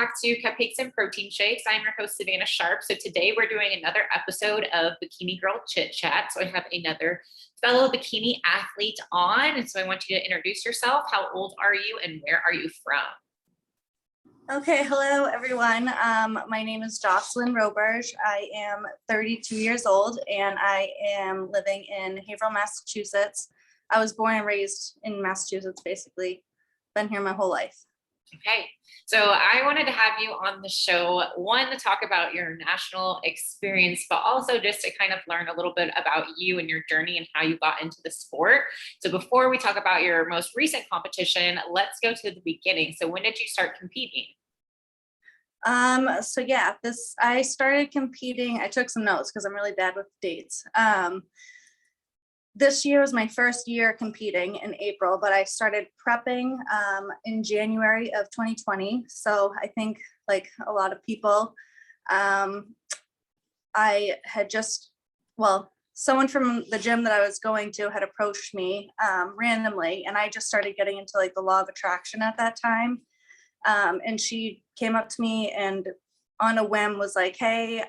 back to Cupcakes and Protein Shakes. I'm your host, Savannah Sharp. So today we're doing another episode of Bikini Girl Chit Chat. So I have another fellow bikini athlete on. And so I want you to introduce yourself. How old are you and where are you from? Okay, hello everyone. My name is Jocelyn. I am 32 years old and I am living in Haverhill, Massachusetts. I was born and raised in Massachusetts, basically. Been here my whole life. Okay, so I wanted to have you on the show, one, to talk about your national experience, but also just to kind of learn a little bit about you and your journey and how you got into the sport. So before we talk about your most recent competition, let's go to the beginning. So when did you start competing? I started competing. I took some notes because I'm really bad with dates. This year was my first year competing in April, but I started prepping in January of 2020. So I think like a lot of people, I had someone from the gym that I was going to had approached me randomly, and I just started getting into like the law of attraction at that time. And she came up to me and on a whim was like, hey,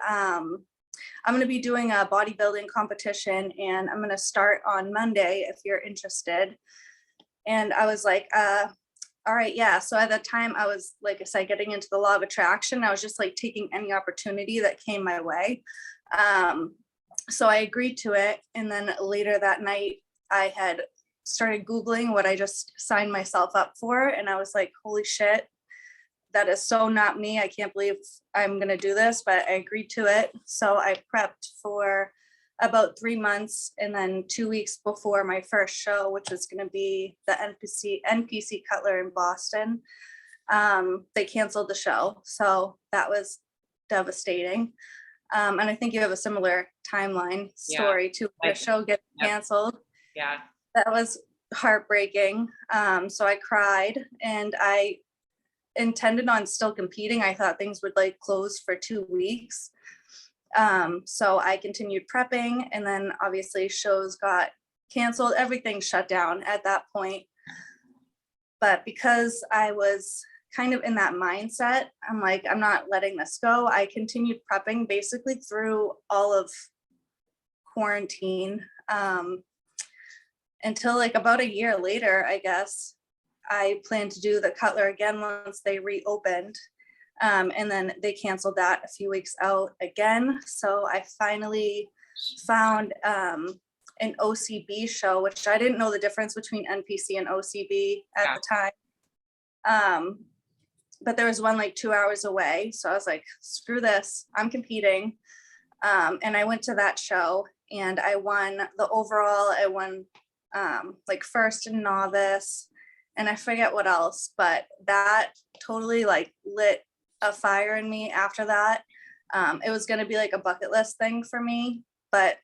I'm going to be doing a bodybuilding competition and I'm going to start on Monday if you're interested. And I was like, all right, yeah. So at that time I was, like I said, getting into the law of attraction. I was just like taking any opportunity that came my way. So I agreed to it. And then later that night I had started Googling what I just signed myself up for. And I was like, holy shit, that is so not me. I can't believe I'm going to do this, but I agreed to it. So I prepped for about 3 months. And then 2 weeks before my first show, which was going to be the NPC Cutler in Boston, they canceled the show. So that was devastating. And I think you have a similar timeline story to the show getting canceled. Yeah. That was heartbreaking. So I cried and I intended on still competing. I thought things would like close for 2 weeks. So I continued prepping, and then obviously shows got canceled. Everything shut down at that point. But because I was kind of in that mindset, I'm like, I'm not letting this go. I continued prepping basically through all of quarantine until like about a year later, I guess. I plan to do the Cutler again once they reopened. And then they canceled that a few weeks out again. So I finally found an OCB show, which I didn't know the difference between NPC and OCB at the time. But there was one like 2 hours away. So I was like, screw this, I'm competing. And I went to that show and I won the overall. I won like first in novice. And I forget what else, but that totally like lit a fire in me after that. It was going to be like a bucket list thing for me, but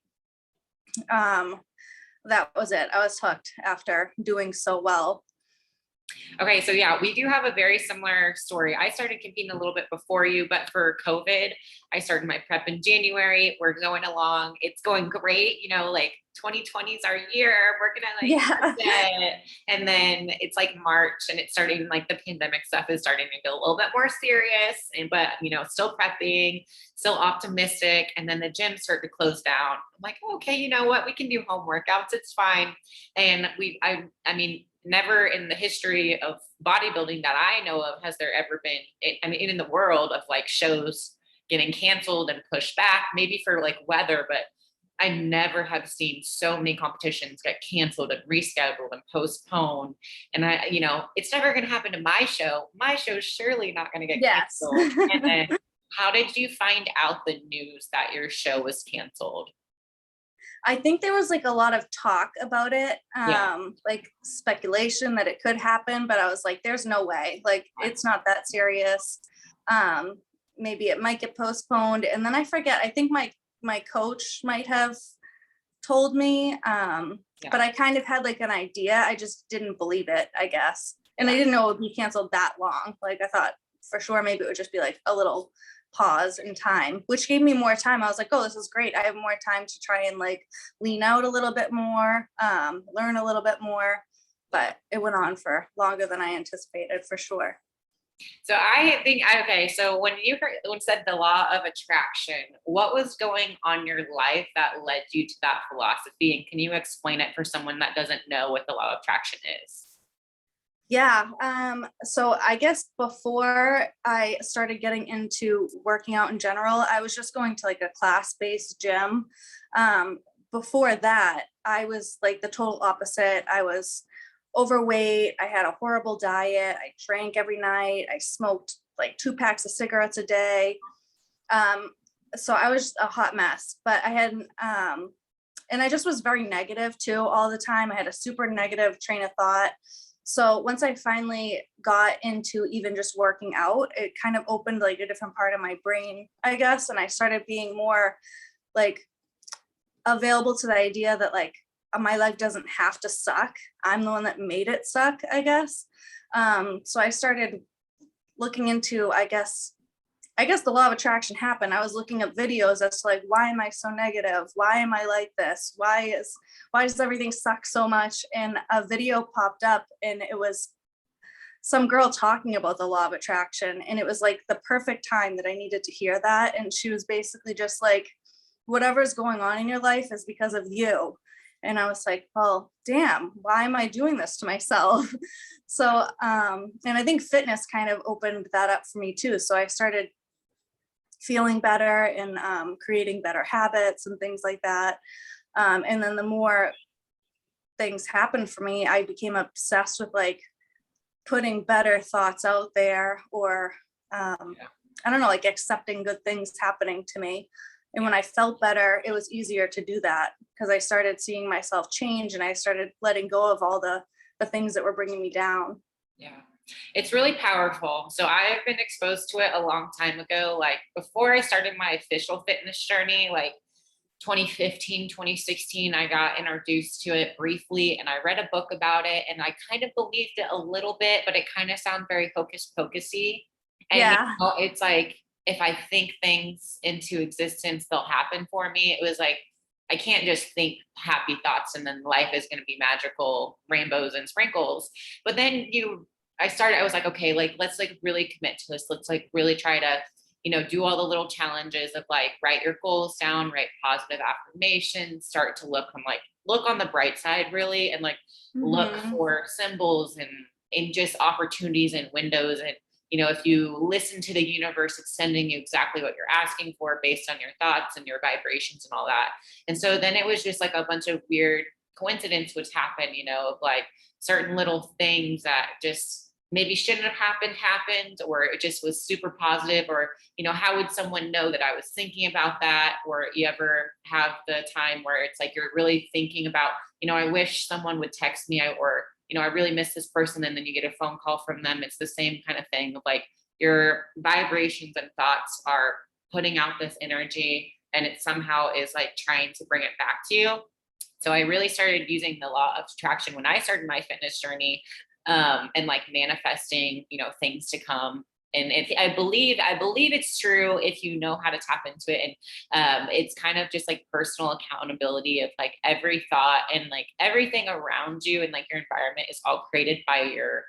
that was it. I was hooked after doing so well. Okay, so yeah, we do have a very similar story. I started competing a little bit before you, but for COVID, I started my prep in January. We're going along. It's going great. You know, like 2020 is our year. We're going to it. And then it's like March and it's starting, like the pandemic stuff is starting to get a little bit more serious, but you know, still prepping, still optimistic. And then the gym started to close down. I'm like, okay, you know what? We can do home workouts. It's fine. And I mean, never in the history of bodybuilding that I know of has there ever been, I mean, in the world of like shows getting canceled and pushed back, maybe for like weather, but I never have seen so many competitions get canceled and rescheduled and postponed. And I, you know, it's never going to happen to my show. My show's surely not going to get canceled. And then how did you find out the news that your show was canceled? I think there was like a lot of talk about it, like speculation that it could happen, but I was like, there's no way, like, it's not that serious. Maybe it might get postponed. And then I forget, I think my coach might have told me, but I kind of had like an idea. I just didn't believe it, I guess. And I didn't know it would be canceled that long. Like I thought for sure, maybe it would just be like a little pause in time, which gave me more time. I was like, oh, this is great. I have more time to try and like lean out a little bit more, learn a little bit more, but it went on for longer than I anticipated for sure. So I think, okay, so when you heard, when said the law of attraction, what was going on in your life that led you to that philosophy? And can you explain it for someone that doesn't know what the law of attraction is? Yeah. So I guess before I started getting into working out in general, I was just going to like a class-based gym. Um, Before that, I was like the total opposite. I was overweight. I had a horrible diet. I drank every night. I smoked like 2 packs of cigarettes a day. Um, so I was a hot mess, but I had, and I just was very negative too all the time. I had a super negative train of thought. So once I finally got into even just working out, it kind of opened like a different part of my brain, I guess. And I started being more like available to the idea that like my life doesn't have to suck. I'm the one that made it suck, I guess. So I started looking into, I guess the law of attraction happened. I was looking at videos as to like, why am I so negative? Why am I like this? Why does everything suck so much? And a video popped up and it was some girl talking about the law of attraction. And it was like the perfect time that I needed to hear that. And she was basically just like, whatever's going on in your life is because of you. And I was like, well, damn, why am I doing this to myself? So, and I think fitness kind of opened that up for me too. So I started feeling better and creating better habits and things like that. And then the more things happened for me, I became obsessed with like putting better thoughts out there or I don't know, like accepting good things happening to me. And when I felt better, it was easier to do that because I started seeing myself change and I started letting go of all the things that were bringing me down. Yeah. It's really powerful. So I've been exposed to it a long time ago. Like before I started my official fitness journey, like 2015, 2016, I got introduced to it briefly and I read a book about it and I kind of believed it a little bit, but it kind of sounds very hocus pocusy. And Yeah. it's like if I think things into existence, they'll happen for me. It was like I can't just think happy thoughts and then life is going to be magical, rainbows and sprinkles. But then I was like, okay, like let's like really commit to this. Let's like really try to, do all the little challenges of like write your goals down, write positive affirmations, start to look on the bright side really, and like look Mm-hmm. for symbols and just opportunities and windows. And if you listen to the universe, it's sending you exactly what you're asking for based on your thoughts and your vibrations and all that. And so then it was just like a bunch of weird coincidence would happen, of like certain little things that just maybe shouldn't have happened, or it just was super positive, or how would someone know that I was thinking about that? Or you ever have the time where it's like you're really thinking about, I wish someone would text me, or I really miss this person, and then you get a phone call from them. It's the same kind of thing of like your vibrations and thoughts are putting out this energy and it somehow is like trying to bring it back to you. So I really started using the law of attraction when I started my fitness journey, and like manifesting, things to come. And I believe it's true if you know how to tap into it. And it's kind of just like personal accountability of like every thought and like everything around you and like your environment is all created by your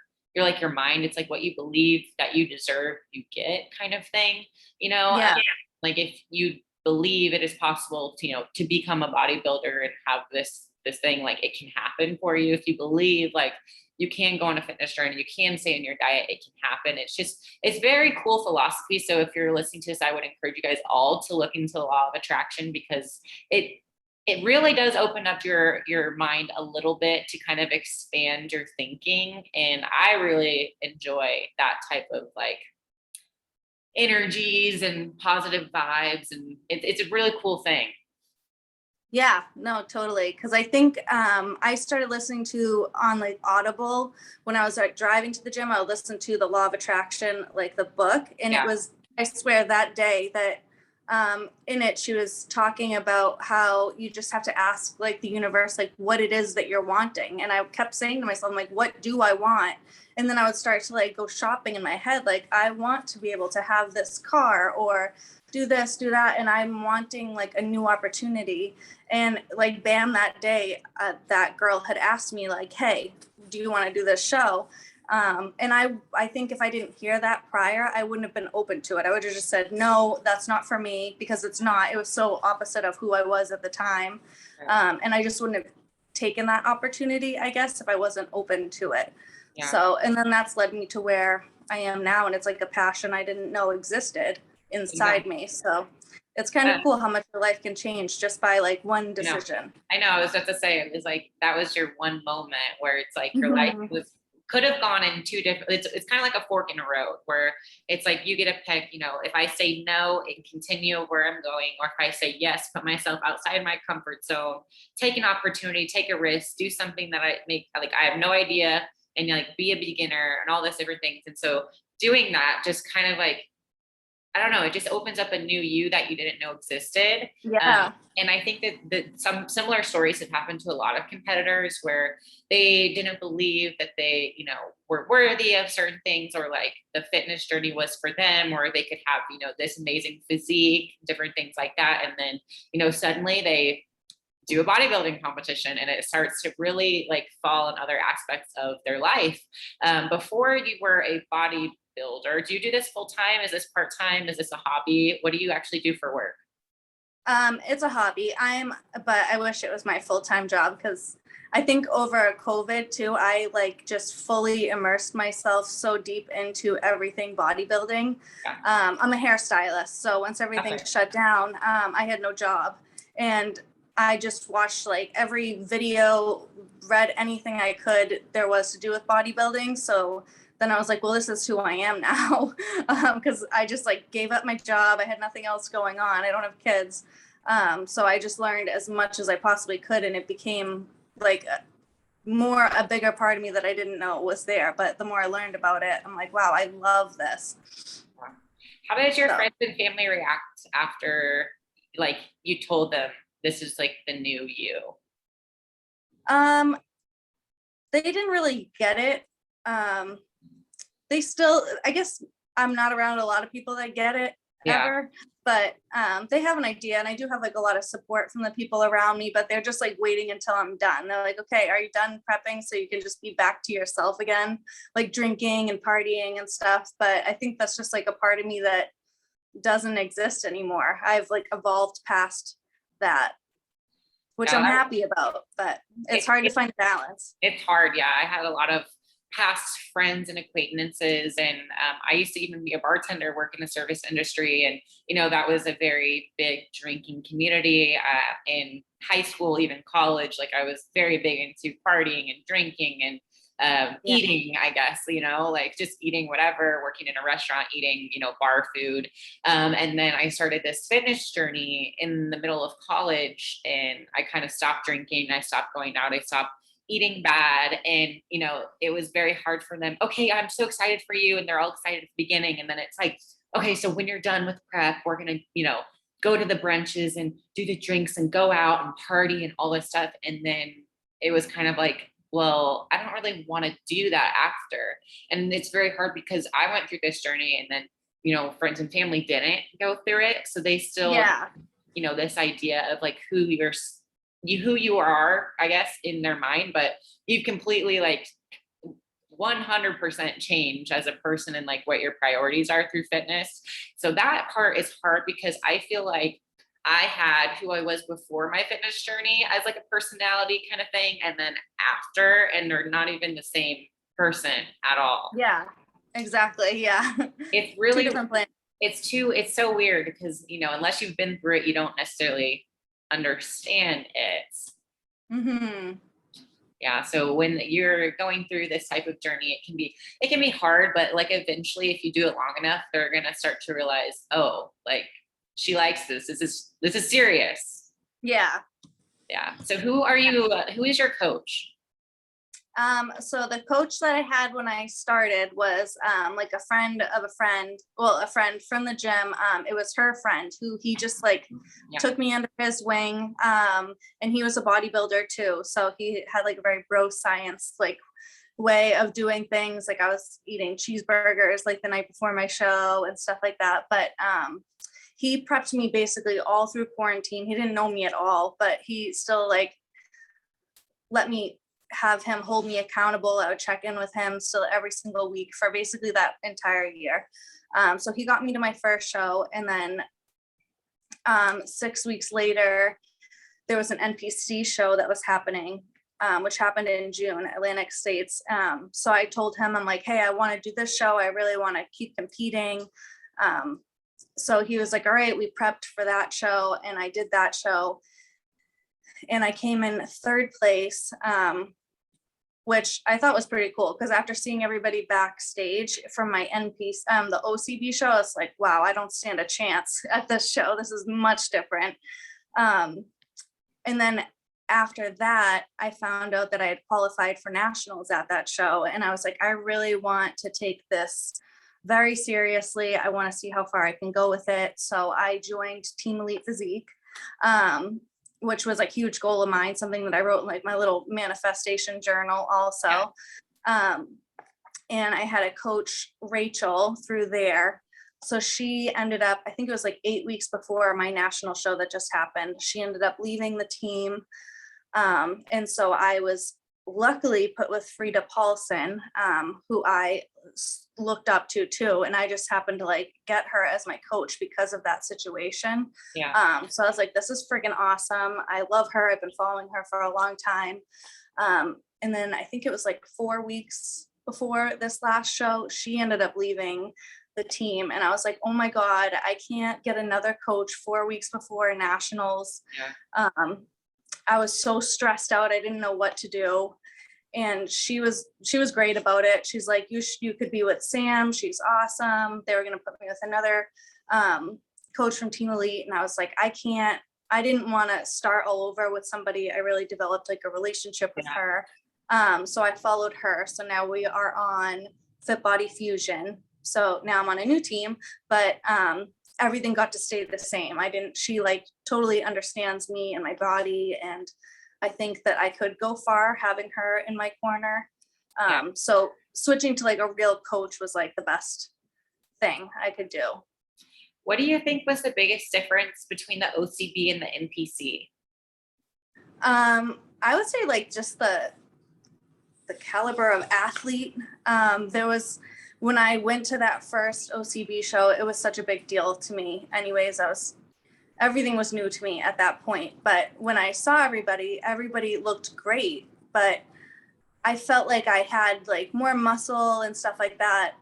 mind. It's like what you believe that you deserve, you get kind of thing, Yeah. like if you believe it is possible to, to become a bodybuilder and have this thing, like it can happen for you. If you believe like you can go on a fitness journey, you can stay in your diet, it can happen. It's very cool philosophy. So if you're listening to this, I would encourage you guys all to look into the law of attraction because it really does open up your mind a little bit to kind of expand your thinking. And I really enjoy that type of like energies and positive vibes. And it's a really cool thing. Yeah, no, totally. Because I think I started listening to on like Audible when I was like driving to the gym. I would listen to the Law of Attraction, like the book, and it Yeah. was, I swear that day that in it she was talking about how you just have to ask like the universe like what it is that you're wanting. And I kept saying to myself, I'm like, what do I want? And then I would start to like go shopping in my head, like I want to be able to have this car or do this, do that, and I'm wanting like a new opportunity. And like bam, that day that girl had asked me like, hey, do you want to do this show? And I think if I didn't hear that prior, I wouldn't have been open to it. I would have just said, no, that's not for me, because it's not. It was so opposite of who I was at the time. And I just wouldn't have taken that opportunity, I guess, if I wasn't open to it. Yeah. So, and then that's led me to where I am now. And it's like a passion I didn't know existed inside me. So it's kind of cool how much your life can change just by like one decision. I know. I was about to say, it was like, that was your one moment where it's like your life could have gone in two different, it's kind of like a fork in a road where it's like, you get to pick, you know, if I say no and continue where I'm going, or if I say yes, put myself outside my comfort zone, take an opportunity, take a risk, do something that I have no idea, and like be a beginner and all this different things. And so doing that just kind of like, I don't know, it just opens up a new you that you didn't know existed. Yeah. And I think that some similar stories have happened to a lot of competitors where they didn't believe that they, you know, were worthy of certain things, or like the fitness journey was for them, or they could have, you know, this amazing physique, different things like that. And then, you know, suddenly they do a bodybuilding competition and it starts to really like fall in other aspects of their life. Before you were a bodybuilder, do you do this full time? Is this part time? Is this a hobby? What do you actually do for work? It's a hobby. But I wish it was my full-time job, because I think over COVID too, I like just fully immersed myself so deep into everything bodybuilding. I'm a hairstylist. So once everything shut down, I had no job, and I just watched like every video, read anything I could there was to do with bodybuilding. So then I was like, well, this is who I am now, because I just like gave up my job. I had nothing else going on. I don't have kids. So I just learned as much as I possibly could. And it became like a bigger part of me that I didn't know was there. But the more I learned about it, I'm like, wow, I love this. How did your friends and family react after like you told them this is like the new you? They didn't really get it. They still, I guess I'm not around a lot of people that get it ever, but they have an idea. And I do have like a lot of support from the people around me, but they're just like waiting until I'm done. They're like, okay, are you done prepping so you can just be back to yourself again, like drinking and partying and stuff. But I think that's just like a part of me that doesn't exist anymore. I've like evolved past that, which I'm happy about, but it's hard to find a balance. It's hard. Yeah. I had a lot of past friends and acquaintances, and I used to even be a bartender, work in the service industry. And, you know, that was a very big drinking community in high school, even college. Like I was very big into partying and drinking and eating, I guess, you know, like just eating whatever, working in a restaurant, eating, you know, bar food. And then I started this fitness journey in the middle of college, and I kind of stopped drinking. I stopped going out. I stopped eating bad. And, you know, it was very hard for them. Okay, I'm so excited for you. And they're all excited at the beginning. And then it's like, okay, so when you're done with prep, we're going to, you know, go to the brunches and do the drinks and go out and party and all this stuff. And then it was kind of like, well, I don't really want to do that after. And it's very hard because I went through this journey, and then, you know, friends and family didn't go through it. So they still, you know, this idea of like who you are, I guess, in their mind, but you completely like 100% change as a person and like what your priorities are through fitness. So that part is hard because I feel like I had who I was before my fitness journey as like a personality kind of thing, and then after, and they're not even the same person at all. Yeah, exactly. Yeah. It's really, two different plans. It's so weird because, you know, unless you've been through it, you don't necessarily understand it. Mm-hmm. Yeah. So when you're going through this type of journey, it can be hard, but like eventually if you do it long enough, they're going to start to realize, oh, like she likes this. This is serious. Yeah. Yeah. So who is your coach? So the coach that I had when I started was like a friend of a friend, well, a friend from the gym. It was her friend who he just like took me under his wing. And he was a bodybuilder too. So he had like a very bro science like way of doing things. Like I was eating cheeseburgers like the night before my show and stuff like that. But he prepped me basically all through quarantine. He didn't know me at all, but he still like let me have him hold me accountable. I would check in with him still every single week for basically that entire year. So he got me to my first show, and then 6 weeks later, there was an NPC show that was happening, which happened in June, Atlantic States. So I told him, I'm like, hey, I want to do this show. I really want to keep competing. So he was like, all right, we prepped for that show, and I did that show. And I came in third place, which I thought was pretty cool, because after seeing everybody backstage from my NPC, the OCB show, it's like, wow, I don't stand a chance at this show. This is much different. And then after that, I found out that I had qualified for nationals at that show. And I was like, I really want to take this very seriously. I want to see how far I can go with it. So I joined Team Elite Physique, which was a huge goal of mine, something that I wrote in like my little manifestation journal also. And I had a coach, Rachel, through there. So she ended up, I think it was like 8 weeks before my national show that just happened, she ended up leaving the team. And so I was luckily put with Frida Paulson, who I looked up to too. And I just happened to like get her as my coach because of that situation. So I was like, this is freaking awesome. I love her. I've been following her for a long time. And then I think it was like 4 weeks before this last show, she ended up leaving the team. And I was like, oh my God, I can't get another coach 4 weeks before nationals. I was so stressed out. I didn't know what to do. And she was great about it. She's like, you could be with Sam. She's awesome. They were going to put me with another coach from Team Elite. And I was like, I didn't want to start all over with somebody. I really developed like a relationship with her. So I followed her. So now we are on Fit Body Fusion. So now I'm on a new team, but everything got to stay the same. She like totally understands me and my body. And I think that I could go far having her in my corner. So switching to like a real coach was like the best thing I could do. What do you think was the biggest difference between the OCB and the NPC? I would say like just the caliber of athlete. When I went to that first OCB show, it was such a big deal to me. Anyways, everything was new to me at that point. But when I saw everybody looked great, but I felt like I had like more muscle and stuff like that.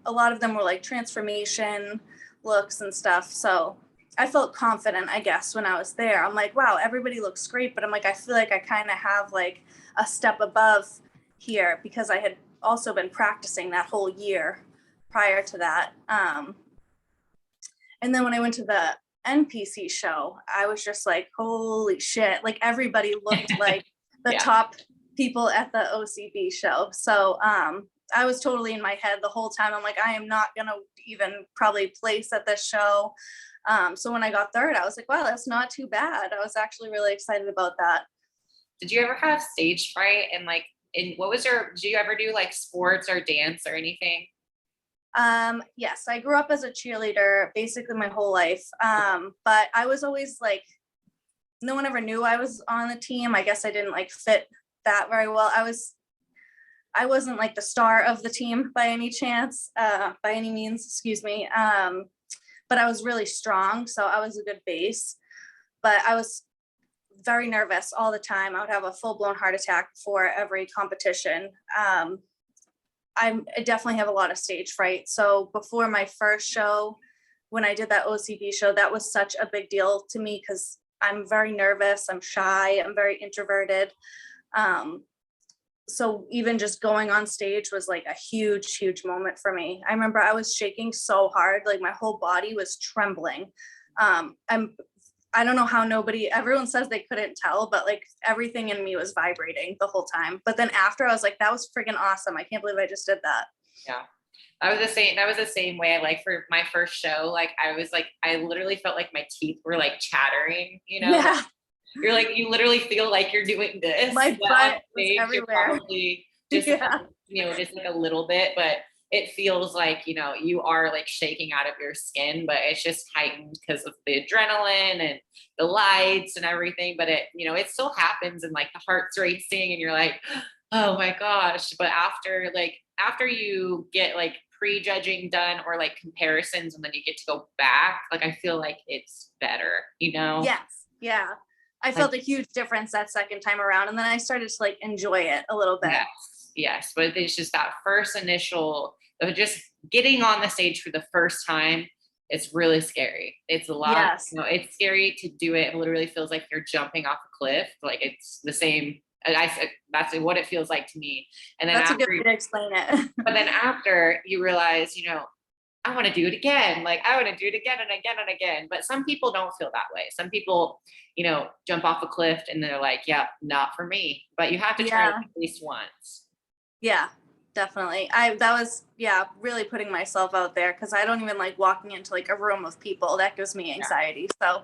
A lot of them were like transformation looks and stuff. So I felt confident, I guess, when I was there. I'm like, wow, everybody looks great. But I'm like, I feel like I kind of have like a step above here because I had also been practicing that whole year prior to that. And then when I went to the NPC show, I was just like, holy shit, like everybody looked like the top people at the OCB show. So I was totally in my head the whole time. I'm like, I am not gonna even probably place at this show. So when I got third, I was like, wow, that's not too bad. I was actually really excited about that. Did you ever have stage fright? And like, did you ever do like sports or dance or anything? Yes, I grew up as a cheerleader basically my whole life. But I was always like, no one ever knew I was on the team. I guess I didn't like fit that very well. I wasn't like the star of the team by any means, excuse me. But I was really strong. So I was a good base, but I was very nervous all the time. I would have a full-blown heart attack before every competition. I definitely have a lot of stage fright. So before my first show, when I did that OCB show, that was such a big deal to me because I'm very nervous, I'm shy, I'm very introverted. So even just going on stage was like a huge, huge moment for me. I remember I was shaking so hard, like my whole body was trembling. I don't know how everyone says they couldn't tell, but like everything in me was vibrating the whole time. But then after I was like, that was freaking awesome. I can't believe I just did that. Yeah. That was the same way. Like for my first show, like I literally felt like my teeth were like chattering, Yeah. You're like, you literally feel like you're doing this. My butt was everywhere. Probably just, just like a little bit, but it feels like, you know, you are like shaking out of your skin, but it's just heightened because of the adrenaline and the lights and everything. But it, you know, it still happens and like the heart's racing and you're like, oh my gosh. But after you get like prejudging done or like comparisons and then you get to go back, like I feel like it's better, you know? Yes. Yeah. I Like, felt a huge difference that second time around. And then I started to like enjoy it a little bit. yes. But it's just that first initial of just getting on the stage for the first time. It's really scary. It's a lot, Yes. you know, it's scary to do it. It literally feels like you're jumping off a cliff. Like it's the same. That's what it feels like to me. And then That's a after, good way to explain it. but then after you realize, you know, I want to do it again. Like I want to do it again and again and again. But some people don't feel that way. Some people, you know, jump off a cliff and they're like, yeah, not for me. But you have to try it Yeah. at least once. Yeah, definitely. That was, yeah, really putting myself out there because I don't even like walking into like a room of people. That gives me anxiety. So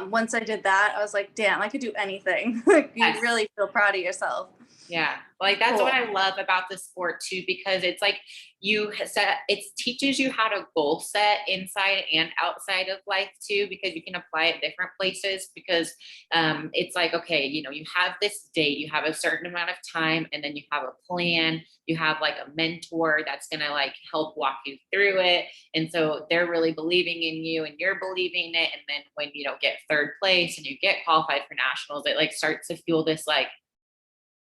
once I did that, I was like, damn, I could do anything. Like you Yes. really feel proud of yourself. Yeah. Like that's Cool. what I love about the sport too, because it's like it teaches you how to goal set inside and outside of life too, because you can apply it different places because it's like, okay, you know, you have this date, you have a certain amount of time, and then you have a plan, you have like a mentor that's going to like help walk you through it. And so they're really believing in you and you're believing in it. And then when you know, get third place and you get qualified for nationals, it like starts to feel this like,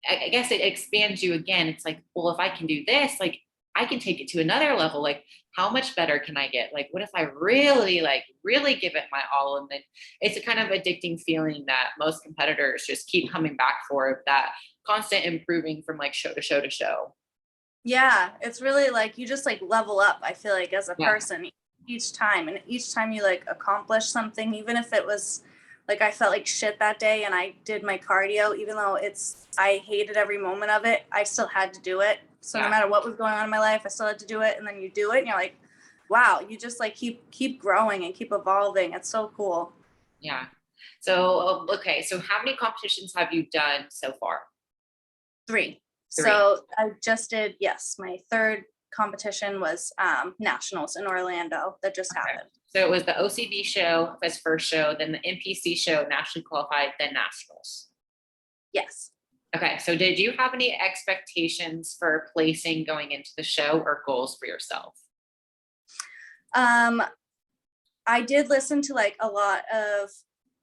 I guess it expands you again. It's like, well, if I can do this, like I can take it to another level. Like, how much better can I get? Like, what if I really give it my all? And then it's a kind of addicting feeling that most competitors just keep coming back for, that constant improving from like show to show to show. Yeah, it's really like you just like level up, I feel like, as a Yeah. person each time. And each time you like accomplish something, even if it was like I felt like shit that day and I did my cardio, even though I hated every moment of it, I still had to do it. So no matter what was going on in my life, I still had to do it. And then you do it and you're like, wow, you just like keep growing and keep evolving. It's so cool. Yeah. So, okay. So how many competitions have you done so far? 3. So I just did, yes, my third competition was nationals in Orlando that just happened. So it was the OCB show as first show, then the NPC show, nationally qualified, then nationals. Yes. Okay. So did you have any expectations for placing going into the show or goals for yourself? I did listen to like a lot of,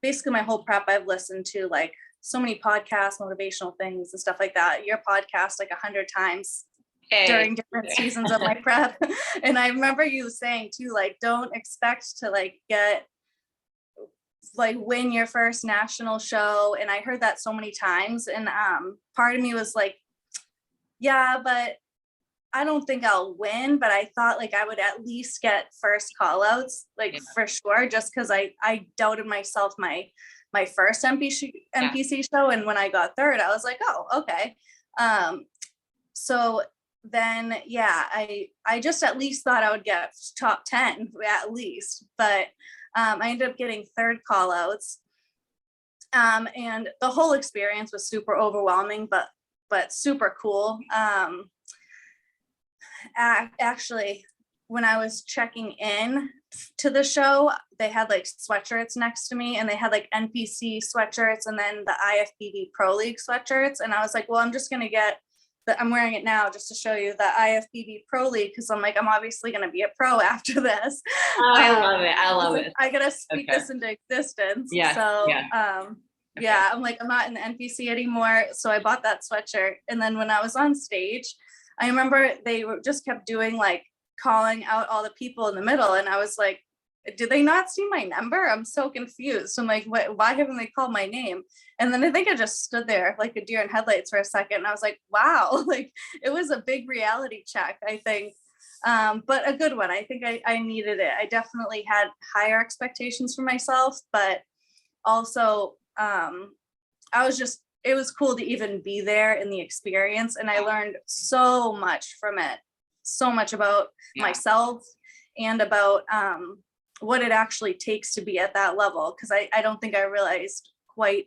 basically my whole prep, I've listened to like so many podcasts, motivational things and stuff like that. Your podcast like 100 times during different seasons of my prep. And I remember you saying too, like, don't expect to like win your first national show. And I heard that so many times. And part of me was like, yeah, but I don't think I'll win, but I thought like I would at least get first call outs, like for sure, just because I doubted myself my first NPC show. And when I got third, I was like, oh, okay. So then, yeah, I just at least thought I would get top 10 at least, but I ended up getting third call outs. And the whole experience was super overwhelming, but super cool. Actually, when I was checking in to the show, they had like sweatshirts next to me and they had like NPC sweatshirts and then the IFBB Pro League sweatshirts. And I was like, well, I'm just going to get I'm wearing it now just to show you the IFBB Pro League because I'm like, I'm obviously going to be a pro after this. Oh, I love it. I love it. I got to speak this into existence. Yeah. So, yeah, I'm like, I'm not in the NPC anymore. So I bought that sweatshirt. And then when I was on stage, I remember they just kept doing like calling out all the people in the middle. And I was like, did they not see my number? I'm so confused. I'm like, why haven't they called my name? And then I think I just stood there like a deer in headlights for a second. And I was like, wow, like it was a big reality check, I think. But a good one. I think I needed it. I definitely had higher expectations for myself, but also it was cool to even be there in the experience. And I learned so much from it, so much about myself and about what it actually takes to be at that level. Cause I don't think I realized quite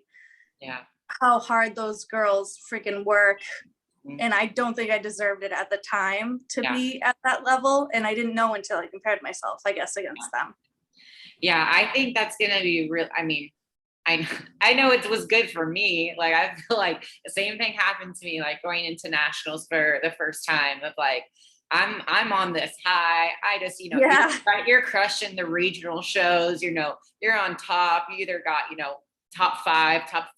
how hard those girls freaking work And I don't think I deserved it at the time to Yeah. be at that level. And I didn't know until I compared myself, I guess, against them. Yeah, I think that's gonna be real. I mean, I know it was good for me. Like I feel like the same thing happened to me, like going into nationals for the first time of like, I'm on this high. I just, Yeah. you're crushing the regional shows, you're on top. You either got, top five, top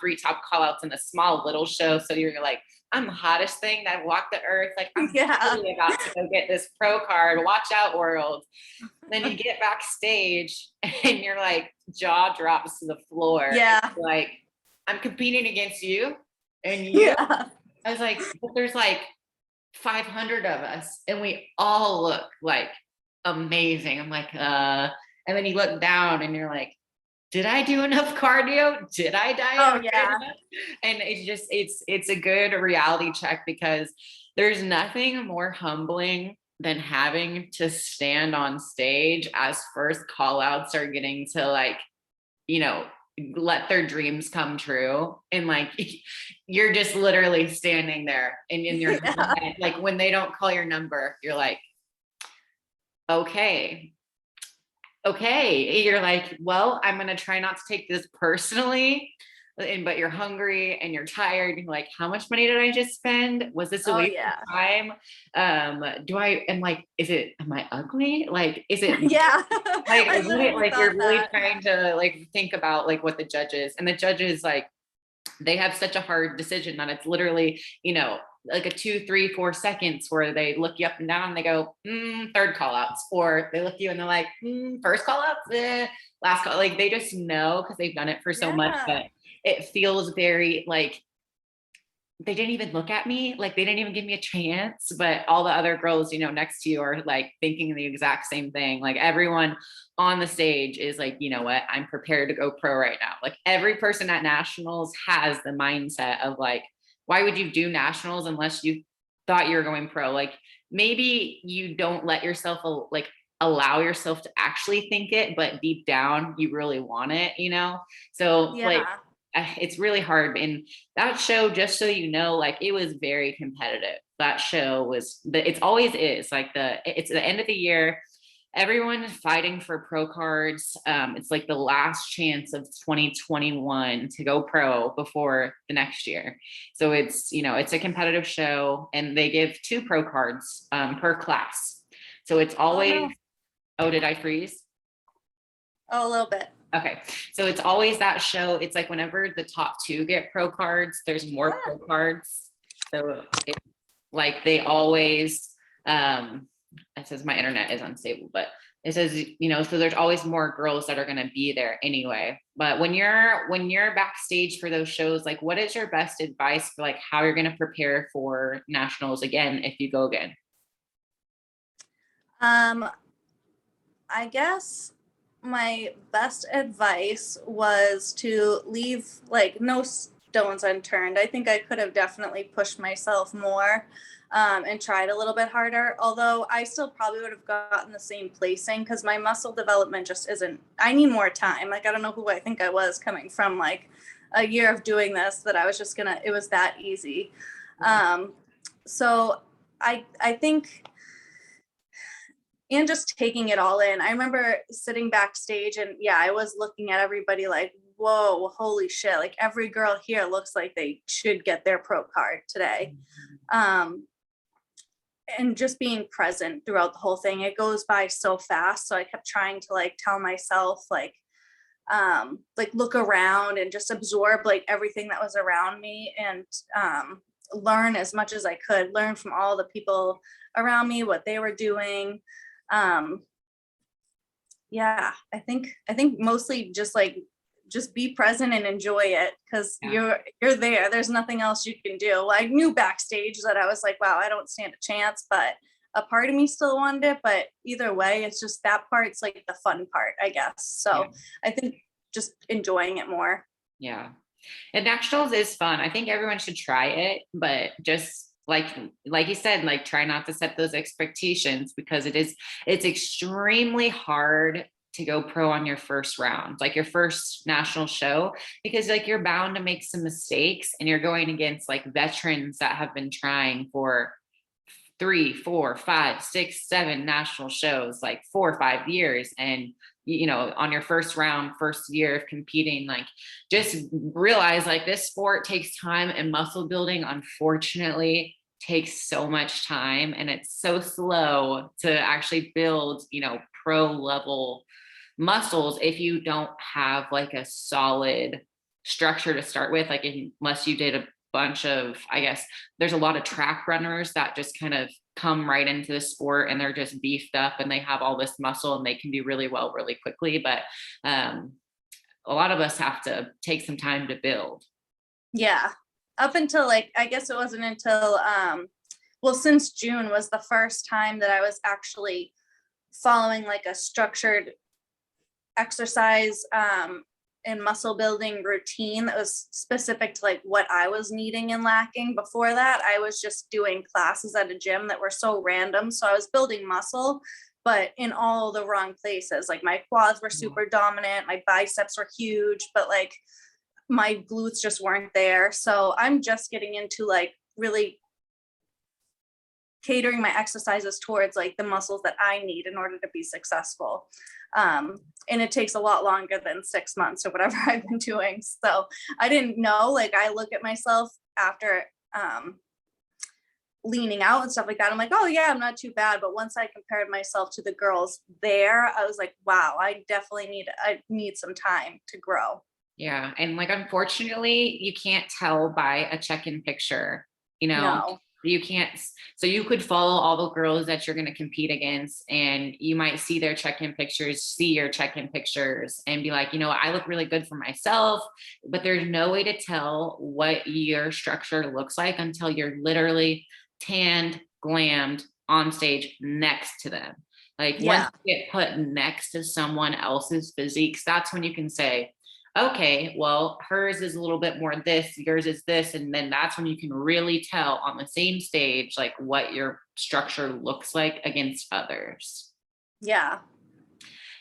three, top call outs in a small little show. So you're like, I'm the hottest thing that walked the earth. Like I'm Yeah. really about to go get this pro card. Watch out, world. Then you get backstage and you're like, jaw drops to the floor. Yeah. Like, I'm competing against you and you. Yeah. I was like, but there's like 500 of us and we all look like amazing. I'm like, and then you look down and you're like, did I do enough cardio? Did I diet? Oh yeah. And it's a good reality check because there's nothing more humbling than having to stand on stage as first call outs are getting to like, let their dreams come true. And like, you're just literally standing there and in your head, like when they don't call your number, you're like, okay. You're like, well, I'm going to try not to take this personally. But you're hungry and you're tired. You're like, how much money did I just spend? Was this a waste of time? Am I ugly? Like, is it yeah. like you're really trying to like think about like what the judges and the judges, like, they have such a hard decision that it's literally, like a 2, 3, 4 seconds where they look you up and down and they go, third call outs, or they look you and they're like, first call outs, last call. Like they just know because they've done it for so much that it feels very like they didn't even look at me, like they didn't even give me a chance. But all the other girls, next to you are like thinking the exact same thing. Like everyone on the stage is like, you know what, I'm prepared to go pro right now. Like every person at nationals has the mindset of like, why would you do nationals unless you thought you were going pro? Like maybe you don't let yourself like allow yourself to actually think it, but deep down you really want it, So like it's really hard. And that show, just so you know, like it was very competitive. That show was, it always is like it's the end of the year. Everyone is fighting for pro cards. It's like the last chance of 2021 to go pro before the next year. So it's, it's a competitive show and they give 2 pro cards per class. So it's always, oh, did I freeze? Oh, a little bit. Okay. So it's always that show. It's like whenever the top 2 get pro cards, there's more pro cards. So it's like they always, it says my internet is unstable, but it says, so there's always more girls that are going to be there anyway. But when you're backstage for those shows, like what is your best advice for like how you're going to prepare for nationals again, if you go again? I guess my best advice was to leave like no stones unturned. I think I could have definitely pushed myself more and tried a little bit harder, although I still probably would have gotten the same placing because my muscle development just isn't, I need more time. Like, I don't know who I think I was coming from like a year of doing this, that I was just it was that easy. So I think, and just taking it all in. I remember sitting backstage and I was looking at everybody like, whoa, holy shit. Like every girl here looks like they should get their pro card today. And just being present throughout the whole thing, it goes by so fast. So I kept trying to like tell myself like look around and just absorb like everything that was around me and learn as much as I could, learn from all the people around me, what they were doing. I think mostly just be present and enjoy it because you're there. There's nothing else you can do. Well, I knew backstage that I was like, wow, I don't stand a chance, but a part of me still wanted it. But either way, it's just that part's like the fun part, I guess. So I think just enjoying it more. Yeah. And nationals is fun. I think everyone should try it, but just like you said, like try not to set those expectations because it's extremely hard to go pro on your first round, like your first national show, because like you're bound to make some mistakes and you're going against like veterans that have been trying for 3, 4, 5, 6, 7 national shows, like 4 or 5 years. And, on your first round, first year of competing, like just realize like this sport takes time, and muscle building, unfortunately, takes so much time, and it's so slow to actually build, pro level muscles if you don't have like a solid structure to start with, like unless you did a bunch of, I guess there's a lot of track runners that just kind of come right into the sport and they're just beefed up and they have all this muscle and they can do really well really quickly, but a lot of us have to take some time to build. Yeah, up until like, I guess it wasn't until well, since June was the first time that I was actually following like a structured exercise and muscle building routine that was specific to like what I was needing and lacking. Before that, I was just doing classes at a gym that were so random. So I was building muscle, but in all the wrong places. Like my quads were super dominant, my biceps were huge, but like my glutes just weren't there. So I'm just getting into like really catering my exercises towards like the muscles that I need in order to be successful. And it takes a lot longer than 6 months or whatever I've been doing. So I didn't know, like I look at myself after leaning out and stuff like that. I'm like, oh yeah, I'm not too bad. But once I compared myself to the girls there, I was like, wow, I need some time to grow. Yeah. And like, unfortunately, you can't tell by a check-in picture, No. you can't. So you could follow all the girls that you're going to compete against, and you might see their check-in pictures, see your check-in pictures and be like, I look really good for myself, but there's no way to tell what your structure looks like until you're literally tanned, glammed on stage next to them. Like once you get put next to someone else's physiques, that's when you can say, okay, well, hers is a little bit more this, yours is this. And then that's when you can really tell on the same stage, like what your structure looks like against others. Yeah.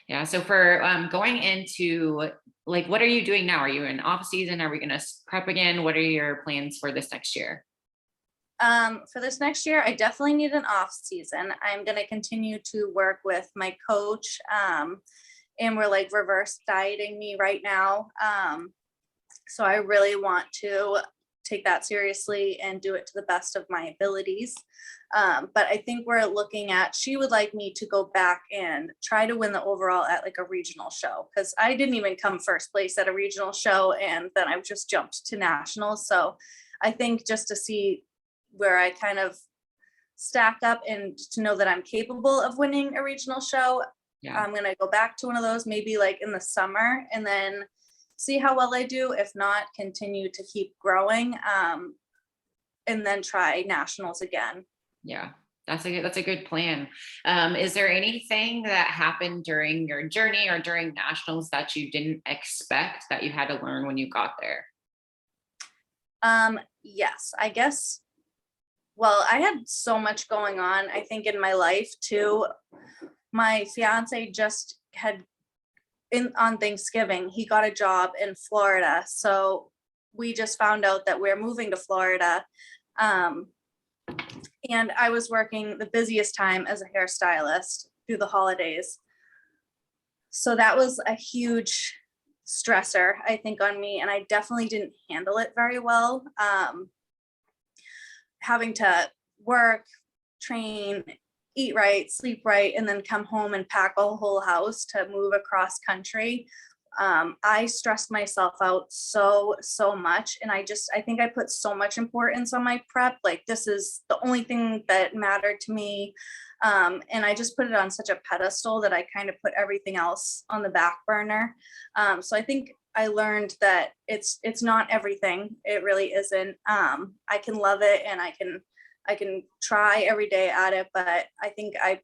Yeah. So for going into like, what are you doing now? Are you in off season? Are we going to prep again? What are your plans for this next year? For this next year, I definitely need an off season. I'm going to continue to work with my coach. And we're like reverse dieting me right now. So I really want to take that seriously and do it to the best of my abilities. But I think we're looking at, she would like me to go back and try to win the overall at like a regional show, because I didn't even come first place at a regional show and then I just jumped to nationals. So I think just to see where I kind of stack up and to know that I'm capable of winning a regional show. Yeah. I'm going to go back to one of those maybe like in the summer and then see how well I do. If not, continue to keep growing and then try nationals again. Yeah, that's a good plan. Is there anything that happened during your journey or during nationals that you didn't expect that you had to learn when you got there? Yes, I guess. Well, I had so much going on, I think, in my life too. My fiance just had on Thanksgiving, he got a job in Florida. So we just found out that we're moving to Florida. And I was working the busiest time as a hairstylist through the holidays. So that was a huge stressor, I think, on me. And I definitely didn't handle it very well. Having to work, train, eat right, sleep right, and then come home and pack a whole house to move across country. I stressed myself out so much. And I think I put so much importance on my prep. Like this is the only thing that mattered to me. And I just put it on such a pedestal that I kind of put everything else on the back burner. So I think I learned that it's not everything. It really isn't. I can love it and I can try every day at it, but I think I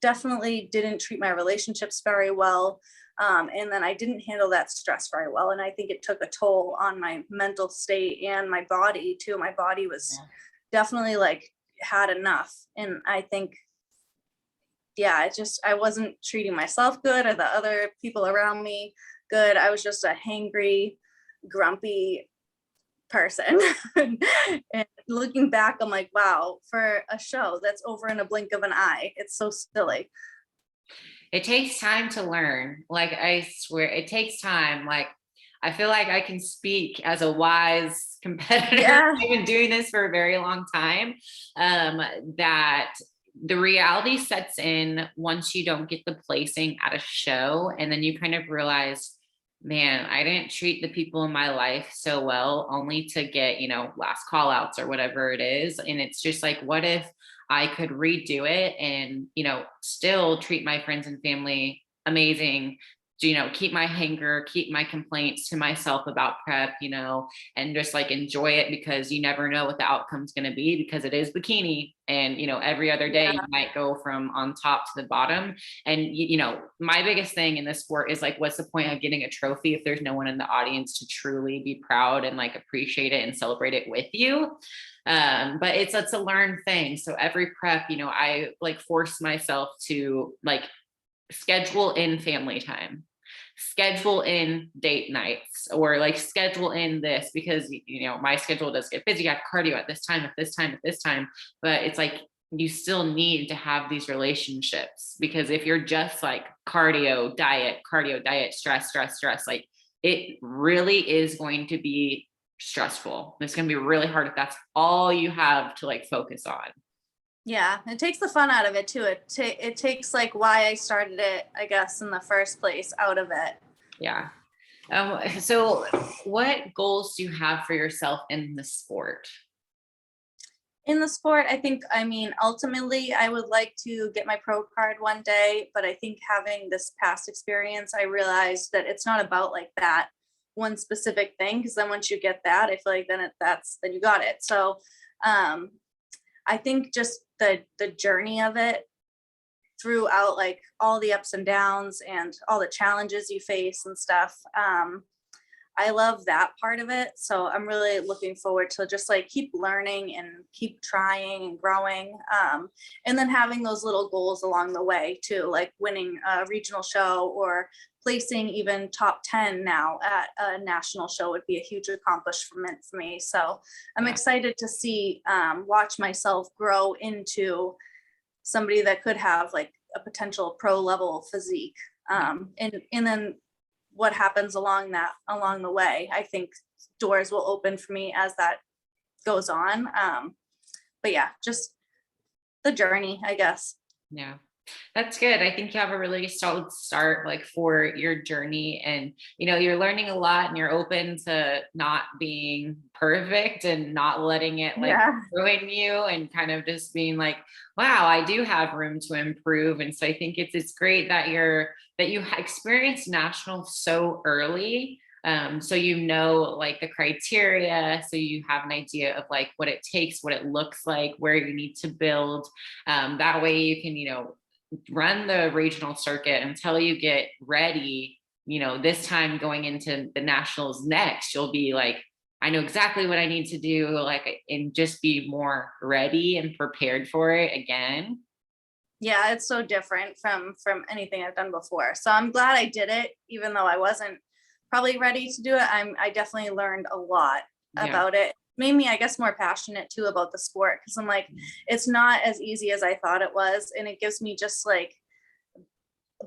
definitely didn't treat my relationships very well. And then I didn't handle that stress very well. And I think it took a toll on my mental state and my body too. My body was definitely like had enough. And I think yeah, I wasn't treating myself good or the other people around me good. I was just a hangry, grumpy person. And looking back, I'm like, wow, for a show that's over in a blink of an eye, it's so silly. It takes time to learn. Like, I swear it takes time. Like, I feel like I can speak as a wise competitor. Yeah. I've been doing this for a very long time. Um, that the reality sets in once you don't get the placing at a show. And then you kind of realize, man, I didn't treat the people in my life so well, only to get, last call outs or whatever it is. And it's just like, what if I could redo it and, still treat my friends and family amazing, keep my hanger, keep my complaints to myself about prep, and just like enjoy it, because you never know what the outcome's going to be, because it is bikini. And, every other day you might go from on top to the bottom. And, my biggest thing in this sport is like, what's the point of getting a trophy if there's no one in the audience to truly be proud and like appreciate it and celebrate it with you? But it's a learned thing. So every prep, I like force myself to like schedule in family time, schedule in date nights, or like schedule in this, because my schedule does get busy. I have cardio at this time, at this time, at this time. But it's like, you still need to have these relationships, because if you're just like cardio, diet, stress, like, it really is going to be stressful. It's going to be really hard if that's all you have to like focus on. Yeah, it takes the fun out of it too. It takes like why I started it, I guess, in the first place out of it. Yeah. So what goals do you have for yourself in the sport? In the sport, I mean, ultimately, I would like to get my pro card one day, but I think having this past experience, I realized that it's not about like that one specific thing, because then once you get that, I feel like then you got it. So I think just the journey of it throughout, like all the ups and downs and all the challenges you face and stuff. I love that part of it. So I'm really looking forward to just like keep learning and keep trying and growing. And then having those little goals along the way too, like winning a regional show or placing even top 10 now at a national show would be a huge accomplishment for me. So I'm excited to see, watch myself grow into somebody that could have like a potential pro level physique. And then what happens along the way, I think doors will open for me as that goes on. But yeah, just the journey, I guess. Yeah, that's good. I think you have a really solid start like for your journey, and you're learning a lot, and you're open to not being perfect and not letting it like ruin you, and kind of just being like, wow, I do have room to improve. And so I think it's great that you experienced national so early. So like the criteria, so you have an idea of like what it takes, what it looks like, where you need to build. That way you can, run the regional circuit until you get ready. This time going into the nationals next, you'll be like, I know exactly what I need to do, like, and just be more ready and prepared for it again. Yeah, it's so different from anything I've done before. So I'm glad I did it, even though I wasn't probably ready to do it. I definitely learned a lot about it. Made me, I guess, more passionate too about the sport, because I'm like, it's not as easy as I thought it was, and it gives me just like,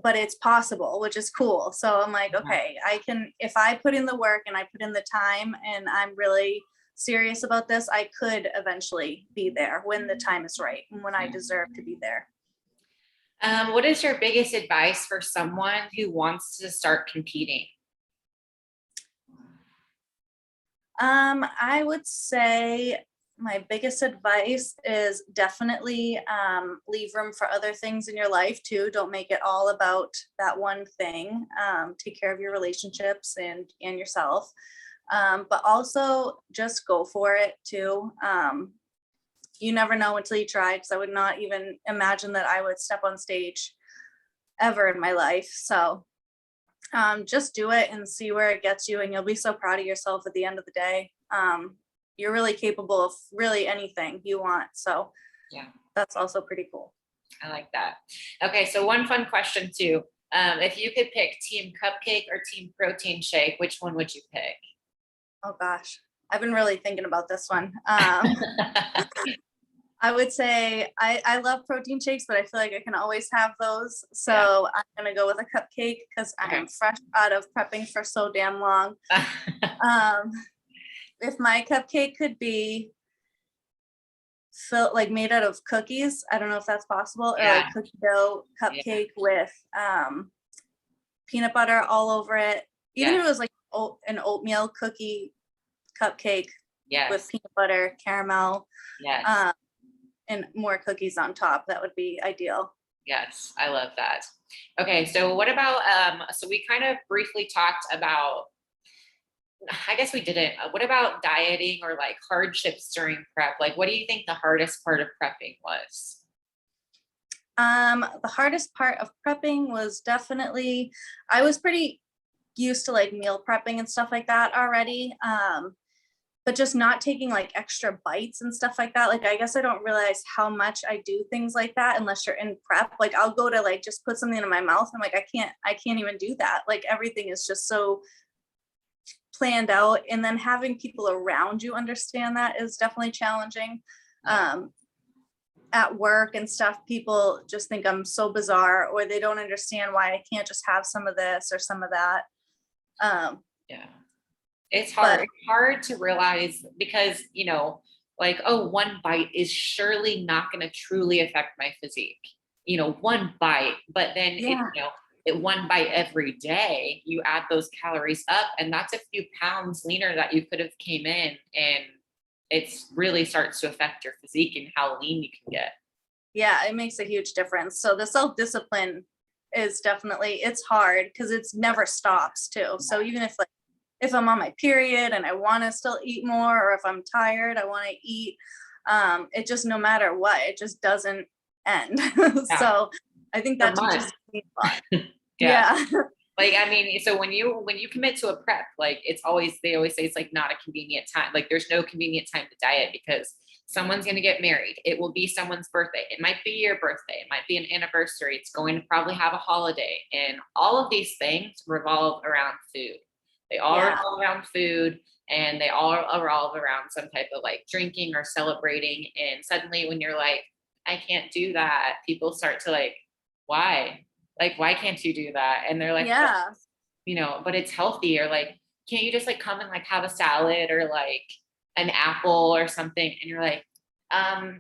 but it's possible, which is cool. So I'm like, okay, I can, if I put in the work and I put in the time and I'm really serious about this, I could eventually be there when the time is right and when I deserve to be there. What is your biggest advice for someone who wants to start competing? I would say my biggest advice is definitely leave room for other things in your life too. Don't make it all about that one thing. Take care of your relationships and yourself. But also just go for it too. You never know until you try, because I would not even imagine that I would step on stage ever in my life. So just do it and see where it gets you, and you'll be so proud of yourself at the end of the day. You're really capable of really anything you want. So that's also pretty cool. I like that. Okay, so one fun question too. If you could pick team cupcake or team protein shake, which one would you pick? Oh gosh, I've been really thinking about this one. I would say I love protein shakes, but I feel like I can always have those. Yeah. So I'm gonna go with a cupcake because I Okay. am fresh out of prepping for so damn long. Um, if my cupcake could be like made out of cookies, I don't know if that's possible, or Yeah. like cookie dough Yeah. cupcake with peanut butter all over it. Even if Yes. it was like an oatmeal cookie cupcake with Yes. peanut butter, caramel, Yes. um, and more cookies on top, that would be ideal. Yes. I love that. Okay. So what about, so we kind of briefly talked about, I guess we didn't, what about dieting or like hardships during prep? Like, what do you think the hardest part of prepping was? The hardest part of prepping was definitely, I was pretty used to like meal prepping and stuff like that already. But just not taking like extra bites and stuff like that. Like, I guess I don't realize how much I do things like that unless you're in prep. Like, I'll go to like just put something in my mouth. I'm like, I can't even do that. Like, everything is just so planned out. And then having people around you understand that is definitely challenging. At work and stuff, people just think I'm so bizarre, or they don't understand why I can't just have some of this or some of that. Yeah. It's But hard. It's hard to realize because, like, oh, one bite is surely not going to truly affect my physique. One bite, but then yeah, one bite every day, you add those calories up, and that's a few pounds leaner that you could have came in, and it's really starts to affect your physique and how lean you can get. yeah, it makes a huge difference. So the self-discipline is definitely, it's hard because it's never stops too. So even if I'm on my period and I want to still eat more, or if I'm tired, I want to eat, it just, no matter what, it just doesn't end. Yeah, So I think for that teaches months. me a lot. Yeah. Yeah. Like, I mean, so when you commit to a prep, like they always say it's like not a convenient time. Like there's no convenient time to diet because someone's going to get married. It will be someone's birthday. It might be your birthday. It might be an anniversary. It's going to probably have a holiday. And all of these things revolve around food. They all Yeah. revolve around food, and they all revolve around some type of like drinking or celebrating. And suddenly when you're like, I can't do that, people start to like, why? Like, why can't you do that? And they're like, well, Yeah. but it's healthy. Or like, can't you just like come and like have a salad or like an apple or something? And you're like, I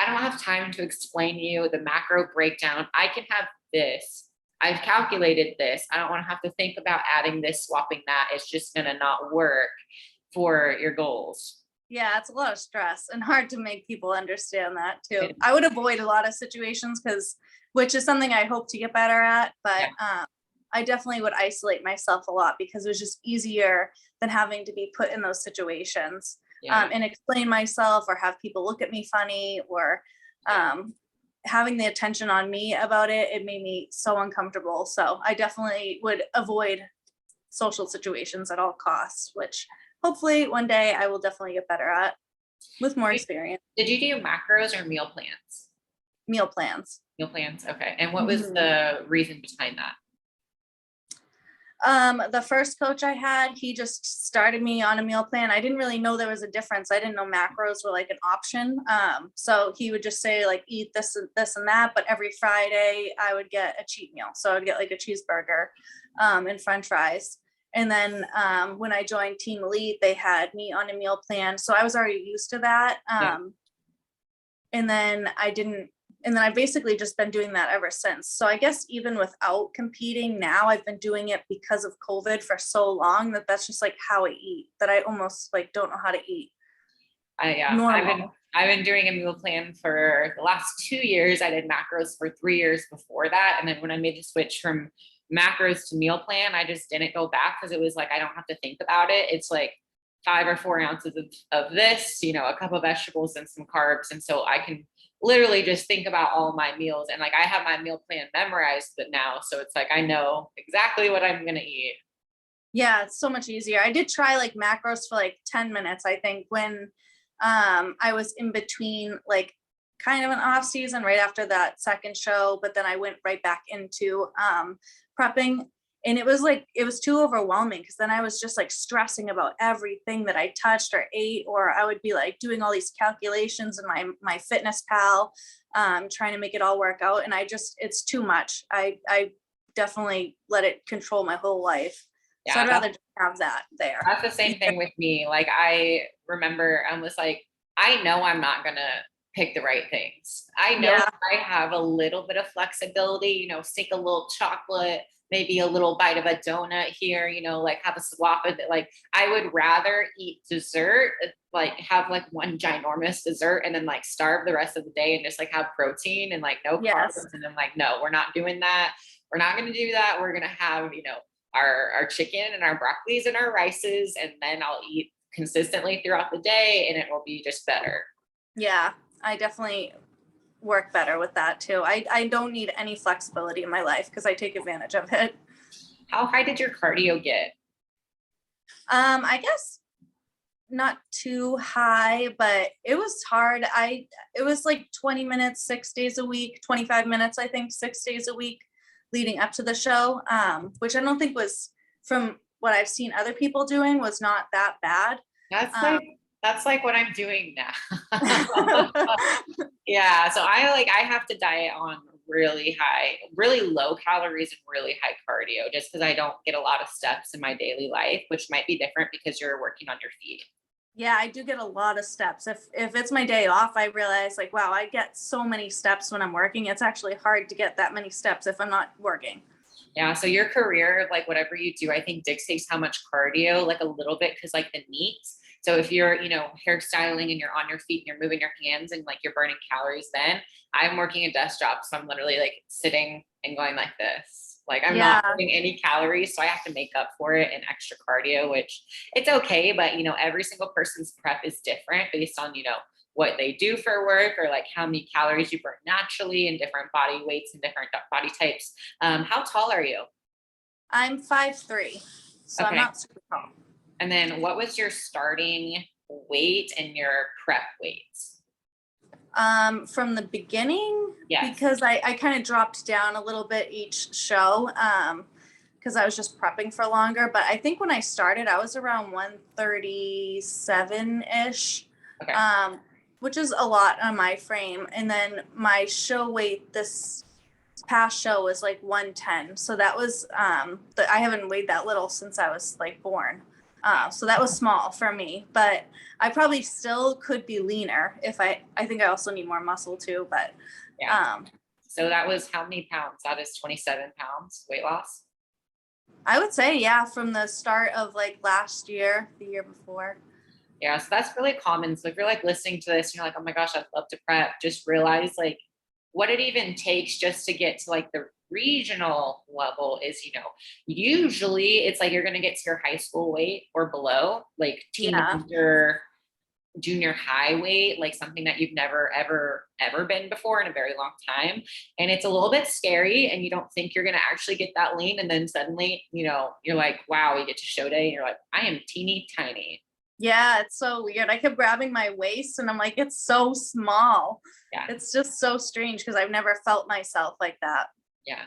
don't have time to explain to you the macro breakdown. I can have this. I've calculated this. I don't want to have to think about adding this, swapping that. It's just going to not work for your goals. Yeah, it's a lot of stress and hard to make people understand that too. I would avoid a lot of situations which is something I hope to get better at, but Yeah. I definitely would isolate myself a lot because it was just easier than having to be put in those situations, Yeah. and explain myself or have people look at me funny, or having the attention on me about it. It made me so uncomfortable. So I definitely would avoid social situations at all costs, which hopefully one day I will definitely get better at with more experience. Did you do macros or meal plans? Meal plans. Meal plans. Okay. And what was Mhm. the reason behind that? The first coach I had, he just started me on a meal plan. I didn't really know there was a difference. I didn't know macros were like an option. So he would just say like, eat this and this and that, but every Friday I would get a cheat meal. So I would get like a cheeseburger, and French fries. And then when I joined Team Elite, they had me on a meal plan. So I was already used to that. Yeah. And then I've basically just been doing that ever since. So I guess even without competing now, I've been doing it because of COVID for so long that's just like how I eat, that I almost like don't know how to eat normal. I've been doing a meal plan for the last 2 years. I did macros for 3 years before that. And then when I made the switch from macros to meal plan, I just didn't go back because it was like, I don't have to think about it. It's like 5 or 4 ounces of this, a cup of vegetables and some carbs. And so I can literally just think about all my meals, and like I have my meal plan memorized, but now, so it's like I know exactly what I'm going to eat. Yeah, it's so much easier. I did try like macros for like 10 minutes, I think, when I was in between like kind of an off season right after that second show, but then I went right back into prepping. And it was too overwhelming because then I was just like stressing about everything that I touched or ate, or I would be like doing all these calculations in my fitness pal, trying to make it all work out. And it's too much. I definitely let it control my whole life. So Yeah, I'd rather just have that there. that's the same thing with me. Like, I remember I was like, I know I'm not gonna pick the right things. I know Yeah. I have a little bit of flexibility, sneak a little chocolate, maybe a little bite of a donut here, like have a swap of it. Like, I would rather eat dessert, like have like one ginormous dessert and then like starve the rest of the day and just like have protein and like no Yes. carbs. And then like, no, we're not doing that. We're not going to do that. We're going to have, our chicken and our broccolis and our rices, and then I'll eat consistently throughout the day and it will be just better. Yeah. I definitely work better with that too. I don't need any flexibility in my life because I take advantage of it. How high did your cardio get? I guess not too high, but it was hard. It was like 20 minutes, 6 days a week, 25 minutes, I think, 6 days a week leading up to the show, which I don't think was, from what I've seen other people doing, was not that bad. That's like what I'm doing now. Yeah. So I have to diet on really low calories and really high cardio just because I don't get a lot of steps in my daily life, which might be different because you're working on your feet. Yeah, I do get a lot of steps. If it's my day off, I realize like, wow, I get so many steps when I'm working. It's actually hard to get that many steps if I'm not working. Yeah. So your career, like whatever you do, I think dictates how much cardio, like a little bit, because like the needs. So if you're, hairstyling and you're on your feet and you're moving your hands and like you're burning calories, then I'm working a desk job. So I'm literally like sitting and going like this. Like I'm not burning any calories. So I have to make up for it in extra cardio, which it's okay. But, every single person's prep is different based on, what they do for work or like how many calories you burn naturally and different body weights and different body types. How tall are you? I'm 5'3", so I'm not super tall. And then what was your starting weight and your prep weights? From the beginning, yes. Because I kind of dropped down a little bit each show, because I was just prepping for longer. But I think when I started, I was around 137-ish, Okay. Which is a lot on my frame. And then my show weight this past show was like 110. So that was, I haven't weighed that little since I was like born. So that was small for me, but I probably still could be leaner if I think I also need more muscle too, but yeah. So that was how many pounds? That is 27 pounds weight loss. I would say, yeah, from the start of like last year, the year before. Yeah. So that's really common. So if you're like listening to this, and you're like, oh my gosh, I'd love to prep, just realize like what it even takes just to get to like the regional level is, usually it's like you're going to get to your high school weight or below, like teenager, junior high weight, like something that you've never, ever been before in a very long time. And it's a little bit scary and you don't think you're going to actually get that lean. And then suddenly, you're like, wow, we get to show day. And you're like, I am teeny tiny. Yeah, it's so weird. I kept grabbing my waist and I'm like, it's so small. Yeah. It's just so strange because I've never felt myself like that. Yeah.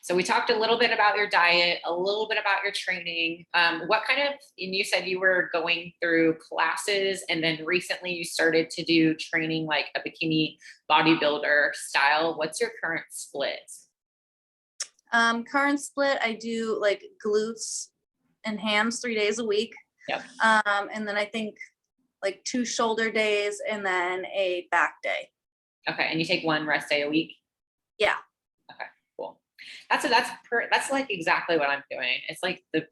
So we talked a little bit about your diet, a little bit about your training. What kind of, and you said you were going through classes and then recently you started to do training like a bikini bodybuilder style. What's your current split? Current split, I do like glutes and hams 3 days a week. Yep. And then I think like 2 shoulder days and then a back day. Okay. And you take 1 rest day a week? Yeah. Okay, cool. That's like exactly what I'm doing. It's like the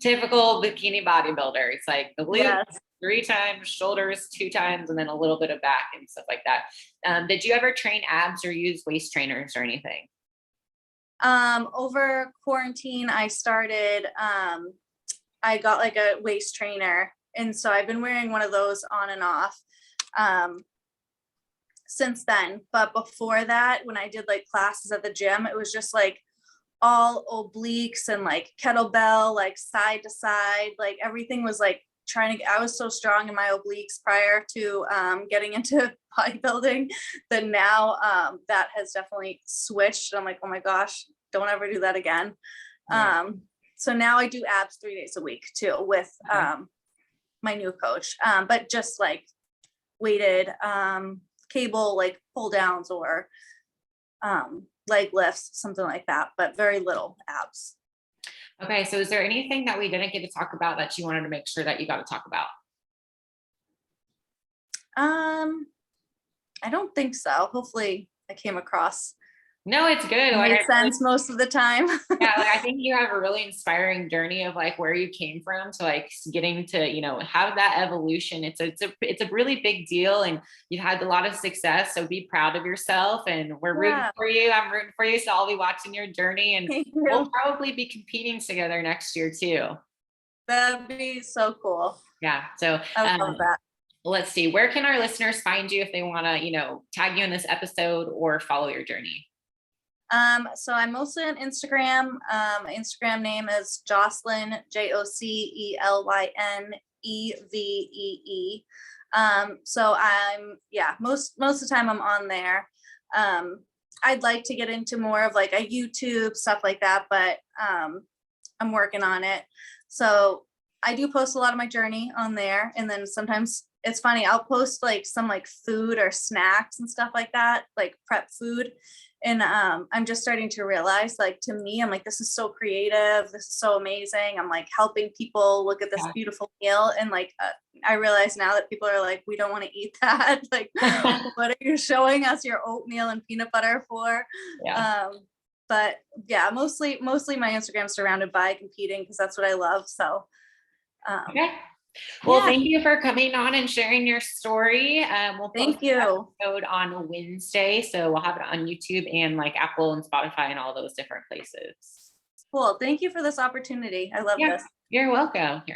typical bikini bodybuilder. It's like the glutes 3 times, shoulders 2 times, and then a little bit of back and stuff like that. Did you ever train abs or use waist trainers or anything? Over quarantine, I started, I got like a waist trainer. And so I've been wearing one of those on and off since then. But before that, when I did like classes at the gym, it was just like all obliques and like kettlebell, like side to side, like everything was like I was so strong in my obliques prior to getting into bodybuilding that now that has definitely switched. I'm like, oh my gosh, don't ever do that again. Yeah. So now I do abs 3 days a week too with my new coach, but just like weighted cable, like pull downs or leg lifts, something like that, but very little abs. Okay. So is there anything that we didn't get to talk about that you wanted to make sure that you got to talk about? I don't think so. Hopefully I came across No, it's good. Like, made sense most of the time. yeah, like I think you have a really inspiring journey of like where you came from to like getting to, you know, have that evolution. It's a really big deal, and you've had a lot of success. So be proud of yourself, and we're rooting Yeah. for you. I'm rooting for you. So I'll be watching your journey, and Thank we'll you. probably be competing together next year too. That'd be so cool. Yeah. So I would love that. let's see, where can our listeners find you if they want to, you know, tag you in this episode or follow your journey? So I'm mostly on Instagram. My Instagram name is Jocelyn, JOCELYNEVEE. So most of the time I'm on there. I'd like to get into more of like a YouTube stuff like that, but I'm working on it. So I do post a lot of my journey on there, and then sometimes it's funny, I'll post like some like food or snacks and stuff like that, like prep food. And I'm just starting to realize, like, to me, I'm like, this is so creative. This is so amazing. I'm like helping people look at this Yeah. beautiful meal. And like, I realize now that people are like, we don't want to eat that. Like, what are you showing us your oatmeal and peanut butter for? Yeah. But yeah, mostly my Instagram surrounded by competing because that's what I love. So Okay. Well, yeah, thank you for coming on and sharing your story. We'll post thank the you. episode on Wednesday, so we'll have it on YouTube and like Apple and Spotify and all those different places. Cool. Thank you for this opportunity. I love Yeah, this. you're welcome. Here.